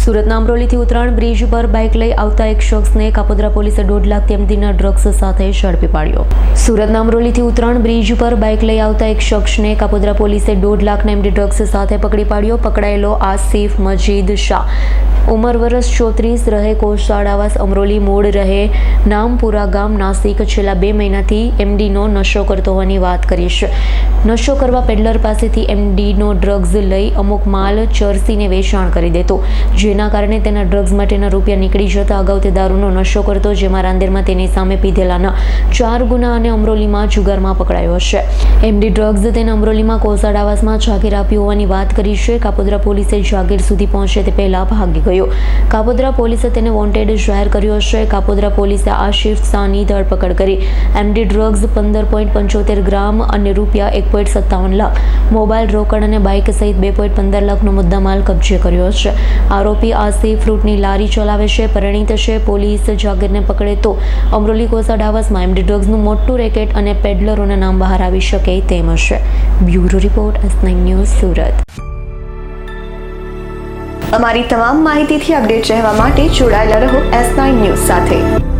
સુરતના અમરોલીથી ઉત્તરાયણ બ્રિજ પર બાઇક લઈ આવતા એક શખ્સને કાપોદ્રા પોલીસે 1.5 લાખ તેમદીના ડ્રગ્સ સાથે ઝડપી પાડ્યો। સુરતના અમરોલીથી ઉત્તરાયણ બ્રિજ પર બાઇક લઈ આવતા એક શખ્સને કાપોદ્રા પોલીસે 1.5 લાખના એમડી ડ્રગ્સ સાથે પકડી પાડ્યો। પકડાયેલો આસિફ મજીદ શાહ ઉંમર વર્ષ 34 રહે કોસાડાવાસ અમરોલી મૂળ રહે નામપુરા ગામ નાસિક છેલ્લા 2 મહિનાથી એમડીનો નશો કરતો હોવાની વાત કરી છે। નશો કરવા પેડલર પાસેથી એમડીનો ડ્રગ્સ લઈ અમુક માલ ચરસીને વેચાણ કરી દેતો, જેના કારણે તેના ડ્રગ્સ માટેના રૂપિયા નીકળી જતા અગાઉ તે દારૂનો નશો કરતો, જેમાં રાંદેરમાં તેની સામે પીધેલાના 4 ગુના અને અમરોલીમાં જુગારમાં પકડાયો છે। એમડી ડ્રગ્સ તેને અમરોલીમાં કોસાડાવાસમાં જાગીર આપ્યું હોવાની વાત કરી છે। કાપોદ્રા પોલીસે જાગીર સુધી પહોંચે તે પહેલા ભાગી ગયો। કાપોદ્રા પોલીસે તેને વોન્ટેડ જાહેર કર્યો છે। કાપોદ્રા પોલીસે આસિફ શાહની ધરપકડ કરી એમડી ડ્રગ્સ 15.75 ગ્રામ અને રૂપિયા 1.57 લાખ, મોબાઈલ રોકડ અને બાઇક સહિત 2.15 લાખનો મુદ્દામાલ કબજે કર્યો છે। આરોપી આસિફ ફ્રૂટની લારી ચલાવે છે, પરિણીત છે। પોલીસ જાગીરને પકડે તો અમરોલી કોસાડાવાસમાં એમડી ડ્રગ્સનું મોટું રેકેટ અને પેડલરોના નામ બહાર આવી શકે તેમ છે। Bureau report S9 news Surat. અમારી તમામ માહિતીથી અપડેટ રહેવા માટે જોડાયેલા રહો S9 ન્યૂઝ સાથે।